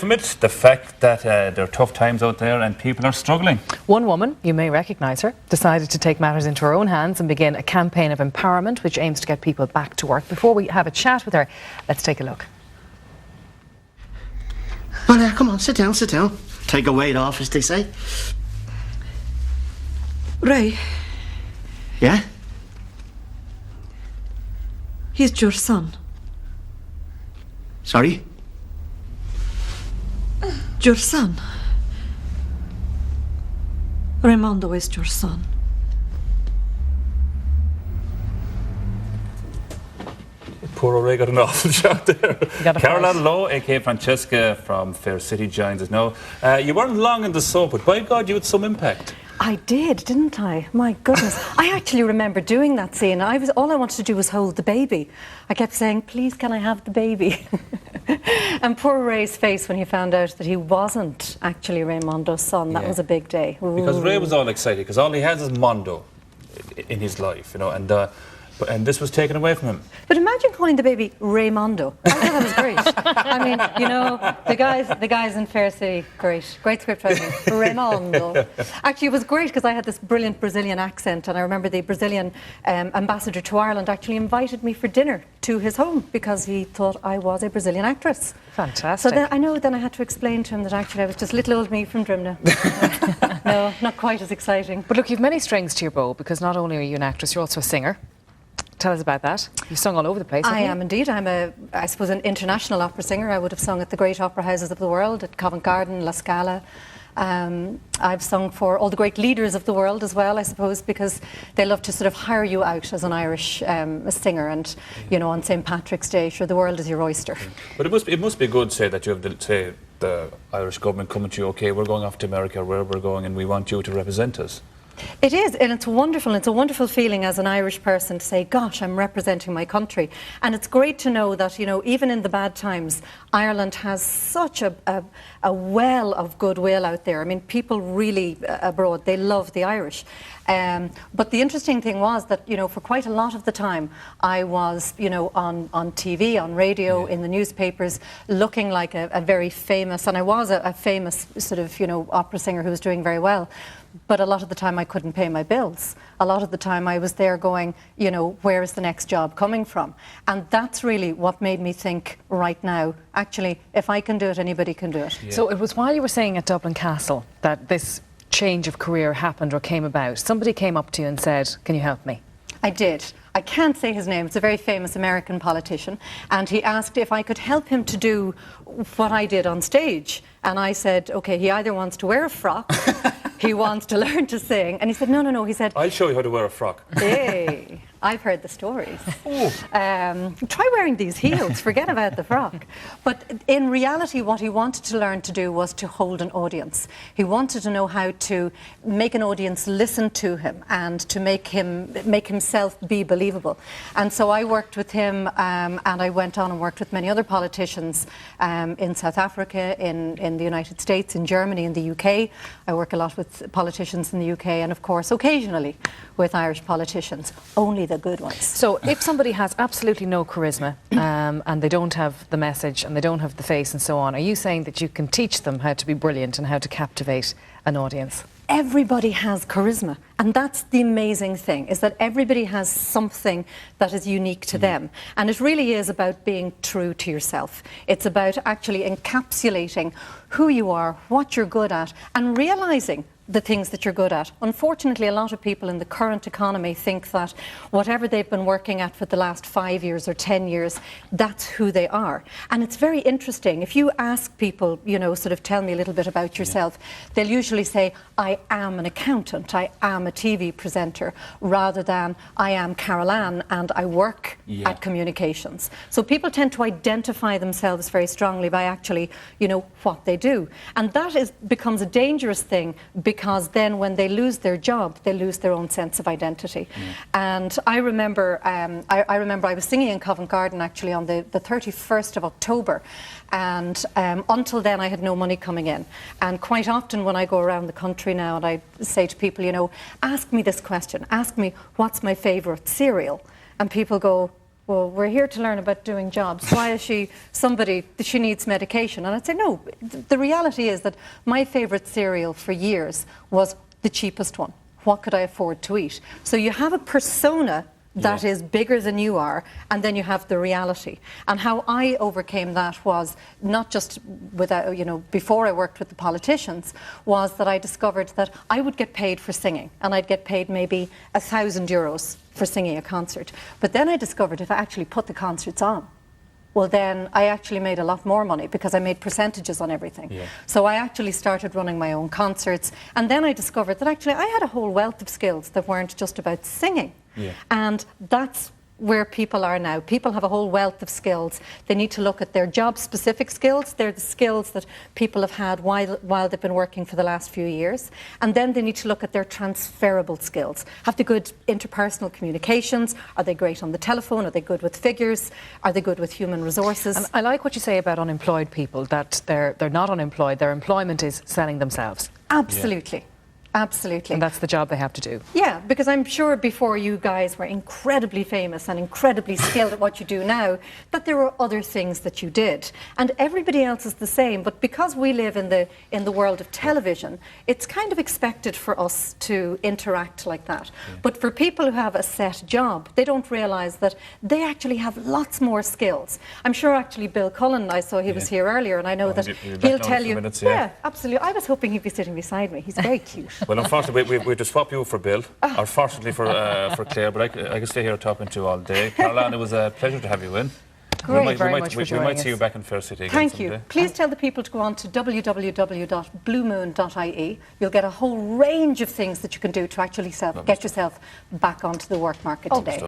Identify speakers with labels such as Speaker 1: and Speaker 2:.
Speaker 1: from it, the fact that there are tough times out there and people are struggling.
Speaker 2: One woman, you may recognise her, decided to take matters into her own hands and begin a campaign of empowerment which aims to get people back to work. Before we have a chat with her, let's take a look.
Speaker 3: Well, come on, sit down, sit down. Take a weight off, as they say.
Speaker 4: Ray,
Speaker 3: Yeah?
Speaker 4: he's your son.
Speaker 3: Sorry?
Speaker 4: Your son. Raimondo is your son.
Speaker 1: Poor O'Reilly got an awful shot there.
Speaker 2: got a
Speaker 1: Carolanne Lowe, aka Francesca from Fair City, joins us now. You weren't long in the soap, but by God, you had some impact.
Speaker 5: I did, didn't I? My goodness. I actually remember doing that scene. All I wanted to do was hold the baby. I kept saying, please, can I have the baby? And poor Ray's face when he found out that he wasn't actually Raimondo's son. That was a big day.
Speaker 1: Because Ray was all excited, because all he has is Mondo in his life, you know, and this was taken away from him.
Speaker 5: But imagine calling the baby Raimondo. I thought that was great. I mean, you know, the guys in Fair City, great script writing. Raimondo. Actually, it was great because I had this brilliant Brazilian accent, and I remember the Brazilian ambassador to Ireland actually invited me for dinner to his home because he thought I was a Brazilian actress.
Speaker 2: Fantastic.
Speaker 5: So then I had to explain to him that actually I was just little old me from Drimna. No, not quite as exciting.
Speaker 2: But look, you've many strings to your bow because not only are you an actress, you're also a singer. Tell us about that. You've sung all over the place, haven't you?
Speaker 5: I am indeed. I'm I suppose, an international opera singer. I would have sung at the great opera houses of the world, at Covent Garden, La Scala. I've sung for all the great leaders of the world as well, I suppose, because they love to sort of hire you out as an Irish singer. And, you know, on St. Patrick's Day, sure, the world is your oyster.
Speaker 1: But it must be good, say, that you have the Irish government coming to you, OK, we're going off to America, where we're going, and we want you to represent us.
Speaker 5: It is, and it's wonderful. It's a wonderful feeling as an Irish person to say, gosh, I'm representing my country. And it's great to know that, you know, even in the bad times, Ireland has such a well of goodwill out there. I mean, people really abroad, they love the Irish. But the interesting thing was that, you know, for quite a lot of the time, I was, you know, on TV, on radio, in the newspapers, looking like a very famous, and I was a famous sort of, you know, opera singer who was doing very well. But a lot of the time I couldn't pay my bills. A lot of the time I was there going, you know, where is the next job coming from? And that's really what made me think right now, actually, if I can do it, anybody can do it.
Speaker 2: Yeah. So it was while you were staying at Dublin Castle that this change of career happened or came about. Somebody came up to you and said, can you help me?
Speaker 5: I did. I can't say his name. It's a very famous American politician. And he asked if I could help him to do what I did on stage. And I said, OK, he either wants to wear a frock, he wants to learn to sing. And he said, no. He said,
Speaker 1: I'll show you how to wear a frock.
Speaker 5: Hey, I've heard the stories. Try wearing these heels, forget about the frock. But in reality, what he wanted to learn to do was to hold an audience. He wanted to know how to make an audience listen to him and to make himself be believable. And so I worked with him, and I went on and worked with many other politicians in South Africa, in the United States, in Germany, in the UK. I work a lot with politicians in the UK, and of course, occasionally with Irish politicians. Only the good ones.
Speaker 2: So if somebody has absolutely no charisma and they don't have the message and they don't have the face and so on, are you saying that you can teach them how to be brilliant and how to captivate an audience?
Speaker 5: Everybody has charisma, and that's the amazing thing, is that everybody has something that is unique to them. And it really is about being true to yourself. It's about actually encapsulating who you are, what you're good at, and realizing the things that you're good at. Unfortunately, a lot of people in the current economy think that whatever they've been working at for the last 5 years or 10 years, that's who they are. And it's very interesting. If you ask people, you know, sort of tell me a little bit about yourself, they'll usually say, I am an accountant, I am a TV presenter, rather than I am Carolanne and I work at communications. So people tend to identify themselves very strongly by actually, you know, what they do. And that becomes a dangerous thing, because then when they lose their job, they lose their own sense of identity. And I remember I was singing in Covent Garden actually on the 31st of October, and until then I had no money coming in. And quite often when I go around the country now and I say to people, you know, ask me this question, ask me what's my favourite cereal, and people go, well, we're here to learn about doing jobs. Why is she somebody that she needs medication? And I'd say, no, the reality is that my favourite cereal for years was the cheapest one. What could I afford to eat? So you have a persona that is bigger than you are, and then you have the reality. And how I overcame that was not just without, before I worked with the politicians, was that I discovered that I would get paid for singing, and I'd get paid maybe €1,000 for singing a concert. But then I discovered if I actually put the concerts on, well, then I actually made a lot more money because I made percentages on everything. Yeah. So I actually started running my own concerts, and then I discovered that actually I had a whole wealth of skills that weren't just about singing. Yeah. And that's where people are now. People have a whole wealth of skills. They need to look at their job-specific skills. They're the skills that people have had while they've been working for the last few years. And then they need to look at their transferable skills. Have they good interpersonal communications? Are they great on the telephone? Are they good with figures? Are they good with human resources?
Speaker 2: And I like what you say about unemployed people, that they're not unemployed. Their employment is selling themselves.
Speaker 5: Absolutely. Yeah. Absolutely.
Speaker 2: And that's the job they have to do.
Speaker 5: Yeah, because I'm sure before you guys were incredibly famous and incredibly skilled at what you do now, that there were other things that you did. And everybody else is the same, but because we live in the world of television, it's kind of expected for us to interact like that. Yeah. But for people who have a set job, they don't realise that they actually have lots more skills. I'm sure actually Bill Cullen, I saw he was here earlier, and I know that he'll tell you... Yeah, absolutely. I was hoping he'd be sitting beside me. He's very cute.
Speaker 1: Well, unfortunately, we to swap you for Bill, or fortunately for Claire, but I could stay here talking to you all day. Carolanne, it was a pleasure to have you in.
Speaker 2: Great,
Speaker 1: we might see you back in Fair City again
Speaker 5: Thank
Speaker 1: someday.
Speaker 5: you. Please tell the people to go on to www.bluemoon.ie. You'll get a whole range of things that you can do to actually get yourself back onto the work market today.